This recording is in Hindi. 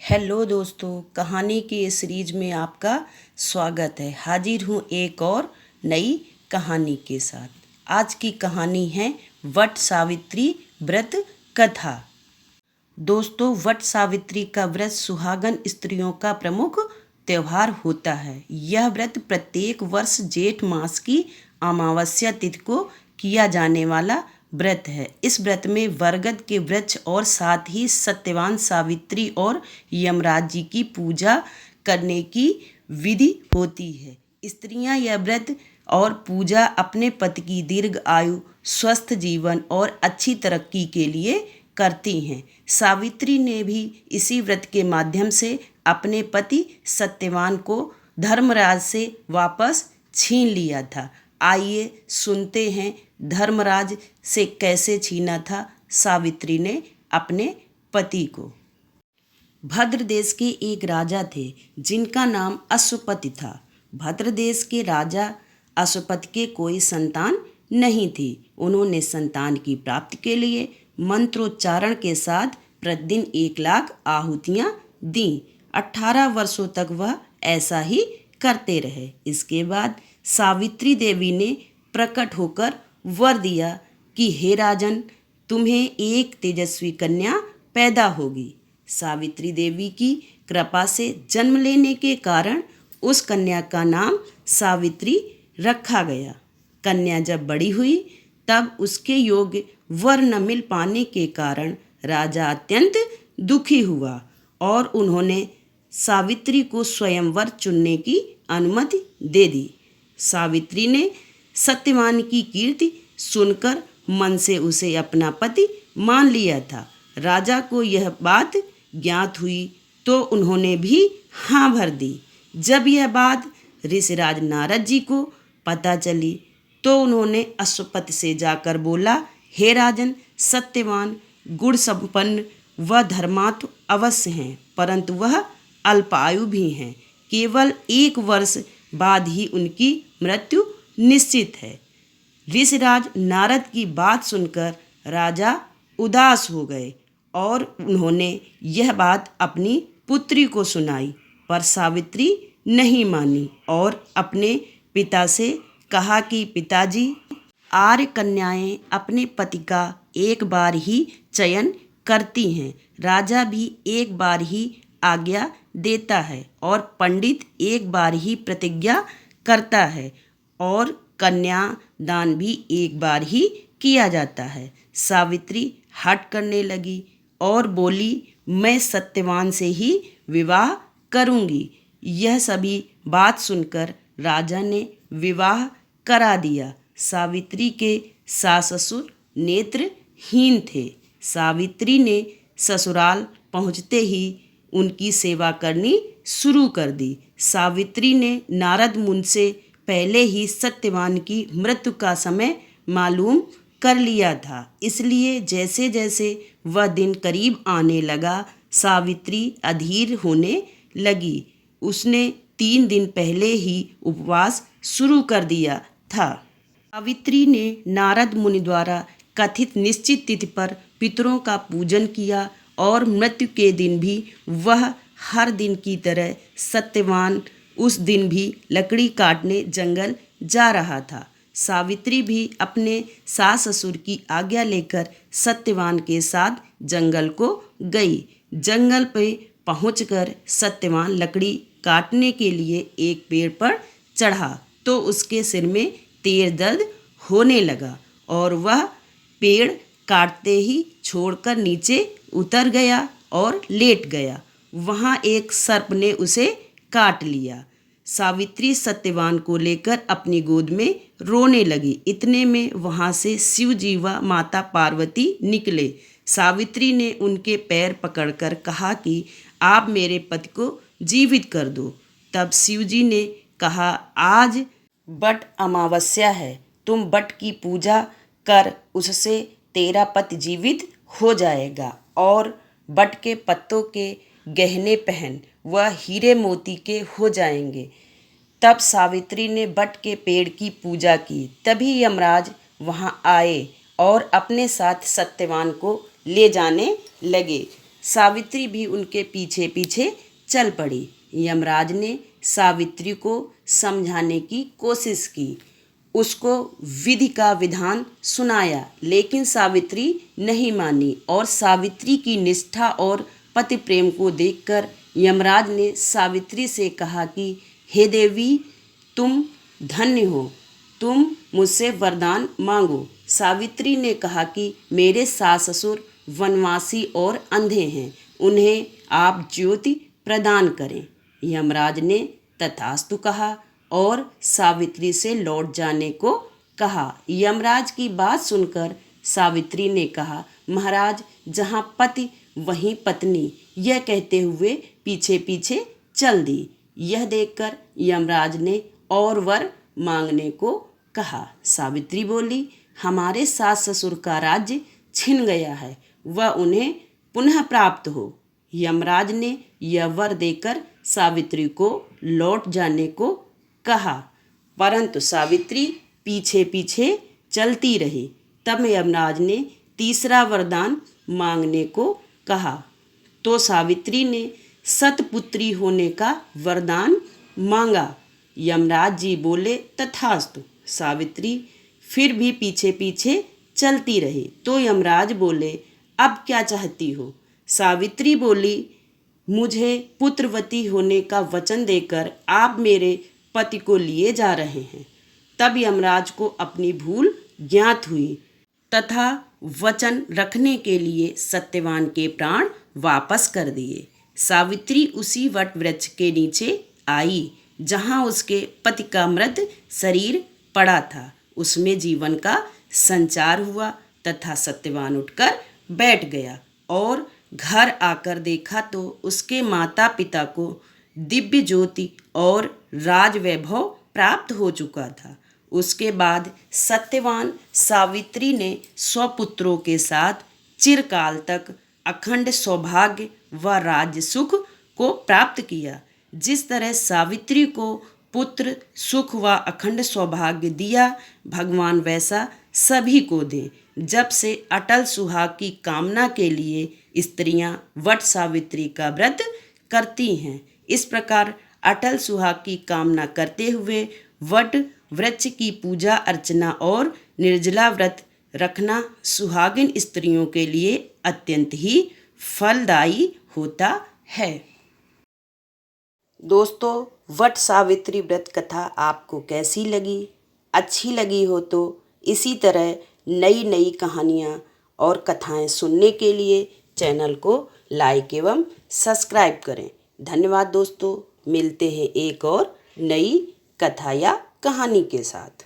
हेलो दोस्तों, कहानी की इस सीरीज में आपका स्वागत है। हाजिर हूँ एक और नई कहानी के साथ। आज की कहानी है वट सावित्री व्रत कथा। दोस्तों, वट सावित्री का व्रत सुहागन स्त्रियों का प्रमुख त्यौहार होता है। यह व्रत प्रत्येक वर्ष जेठ मास की अमावस्या तिथि को किया जाने वाला व्रत है। इस व्रत में बरगद के वृक्ष और साथ ही सत्यवान सावित्री और यमराज जी की पूजा करने की विधि होती है। स्त्रियां यह व्रत और पूजा अपने पति की दीर्घ आयु, स्वस्थ जीवन और अच्छी तरक्की के लिए करती हैं। सावित्री ने भी इसी व्रत के माध्यम से अपने पति सत्यवान को धर्मराज से वापस छीन लिया था। आइए सुनते हैं धर्मराज से कैसे छीना था सावित्री ने अपने पति को। भद्र देश के एक राजा थे जिनका नाम अश्वपति था। भद्र देश के राजा अश्वपति के कोई संतान नहीं थी। उन्होंने संतान की प्राप्ति के लिए मंत्रोच्चारण के साथ प्रतिदिन 1,00,000 आहुतियाँ दीं। 18 वर्षों तक वह ऐसा ही करते रहे। इसके बाद सावित्री देवी ने प्रकट होकर वर दिया कि हे राजन, तुम्हें एक तेजस्वी कन्या पैदा होगी। सावित्री देवी की कृपा से जन्म लेने के कारण उस कन्या का नाम सावित्री रखा गया। कन्या जब बड़ी हुई तब उसके योग्य वर न मिल पाने के कारण राजा अत्यंत दुखी हुआ और उन्होंने सावित्री को स्वयंवर चुनने की अनुमति दे दी। सावित्री ने सत्यवान की कीर्ति सुनकर मन से उसे अपना पति मान लिया था। राजा को यह बात ज्ञात हुई तो उन्होंने भी हाँ भर दी। जब यह बात ऋषिराज नारद जी को पता चली तो उन्होंने अश्वपति से जाकर बोला, हे राजन, सत्यवान गुण संपन्न व धर्मात्म अवश्य हैं, परंतु वह अल्पायु भी हैं। केवल 1 वर्ष बाद ही उनकी मृत्यु निश्चित है। ऋषिराज नारद की बात सुनकर राजा उदास हो गए और उन्होंने यह बात अपनी पुत्री को सुनाई, पर सावित्री नहीं मानी और अपने पिता से कहा कि पिताजी, आर्य कन्याएं अपने पति का एक बार ही चयन करती हैं। राजा भी एक बार ही आज्ञा देता है और पंडित एक बार ही प्रतिज्ञा करता है और कन्या दान भी एक बार ही किया जाता है। सावित्री हठ करने लगी और बोली, मैं सत्यवान से ही विवाह करूंगी। यह सभी बात सुनकर राजा ने विवाह करा दिया। सावित्री के सास ससुर नेत्रहीन थे। सावित्री ने ससुराल पहुँचते ही उनकी सेवा करनी शुरू कर दी। सावित्री ने नारद मुनि से पहले ही सत्यवान की मृत्यु का समय मालूम कर लिया था, इसलिए जैसे जैसे वह दिन करीब आने लगा, सावित्री अधीर होने लगी। उसने 3 दिन पहले ही उपवास शुरू कर दिया था। सावित्री ने नारद मुनि द्वारा कथित निश्चित तिथि पर पितरों का पूजन किया और मृत्यु के दिन भी वह हर दिन की तरह सत्यवान उस दिन भी लकड़ी काटने जंगल जा रहा था। सावित्री भी अपने सास ससुर की आज्ञा लेकर सत्यवान के साथ जंगल को गई। जंगल पे पहुंचकर सत्यवान लकड़ी काटने के लिए एक पेड़ पर चढ़ा तो उसके सिर में तेज दर्द होने लगा और वह पेड़ काटते ही छोड़कर नीचे उतर गया और लेट गया। वहाँ एक सर्प ने उसे काट लिया। सावित्री सत्यवान को लेकर अपनी गोद में रोने लगी। इतने में वहाँ से शिव जी व माता पार्वती निकले। सावित्री ने उनके पैर पकड़कर कहा कि आप मेरे पति को जीवित कर दो। तब शिव जी ने कहा, आज बट अमावस्या है, तुम बट की पूजा कर, उससे तेरा पति जीवित हो जाएगा और बट के पत्तों के गहने पहन, वह हीरे मोती के हो जाएंगे। तब सावित्री ने बट के पेड़ की पूजा की। तभी यमराज वहाँ आए और अपने साथ सत्यवान को ले जाने लगे। सावित्री भी उनके पीछे पीछे चल पड़ी। यमराज ने सावित्री को समझाने की कोशिश की, उसको विधि का विधान सुनाया, लेकिन सावित्री नहीं मानी। और सावित्री की निष्ठा और पति प्रेम को देखकर यमराज ने सावित्री से कहा कि हे देवी, तुम धन्य हो, तुम मुझसे वरदान मांगो। सावित्री ने कहा कि मेरे सास ससुर वनवासी और अंधे हैं, उन्हें आप ज्योति प्रदान करें। यमराज ने तथास्तु कहा और सावित्री से लौट जाने को कहा। यमराज की बात सुनकर सावित्री ने कहा, महाराज, जहाँ पति वहीं पत्नी, यह कहते हुए पीछे पीछे चल दी। यह देखकर यमराज ने और वर मांगने को कहा। सावित्री बोली, हमारे सास ससुर का राज्य छिन गया है, वह उन्हें पुनः प्राप्त हो। यमराज ने यह वर देकर सावित्री को लौट जाने को कहा, परंतु सावित्री पीछे पीछे चलती रही। तब यमराज ने तीसरा वरदान मांगने को कहा, तो सावित्री ने सतपुत्री होने का वरदान मांगा। यमराज जी बोले, तथास्तु। सावित्री फिर भी पीछे पीछे चलती रही। तो यमराज बोले, अब क्या चाहती हो? सावित्री बोली, मुझे पुत्रवती होने का वचन देकर आप मेरे पति को लिए जा रहे हैं। तब यमराज को अपनी भूल ज्ञात हुई तथा वचन रखने के लिए सत्यवान के प्राण वापस कर दिए। सावित्री उसी वट वृक्ष के नीचे आई जहाँ उसके पति का मृत शरीर पड़ा था। उसमें जीवन का संचार हुआ तथा सत्यवान उठकर बैठ गया और घर आकर देखा तो उसके माता पिता को दिव्य ज्योति और राज वैभव प्राप्त हो चुका था। उसके बाद सत्यवान सावित्री ने स्वपुत्रों के साथ चिरकाल तक अखंड सौभाग्य व राज्य सुख को प्राप्त किया। जिस तरह सावित्री को पुत्र सुख व अखंड सौभाग्य दिया, भगवान वैसा सभी को दे। जब से अटल सुहाग की कामना के लिए स्त्रियां वट सावित्री का व्रत करती हैं, इस प्रकार अटल सुहाग की कामना करते हुए वट वृक्ष की पूजा अर्चना और निर्जला व्रत रखना सुहागिन स्त्रियों के लिए अत्यंत ही फलदायी होता है। दोस्तों, वट सावित्री व्रत कथा आपको कैसी लगी? अच्छी लगी हो तो इसी तरह नई नई कहानियाँ और कथाएं सुनने के लिए चैनल को लाइक एवं सब्सक्राइब करें। धन्यवाद दोस्तों, मिलते हैं एक और नई कथा या कहानी के साथ।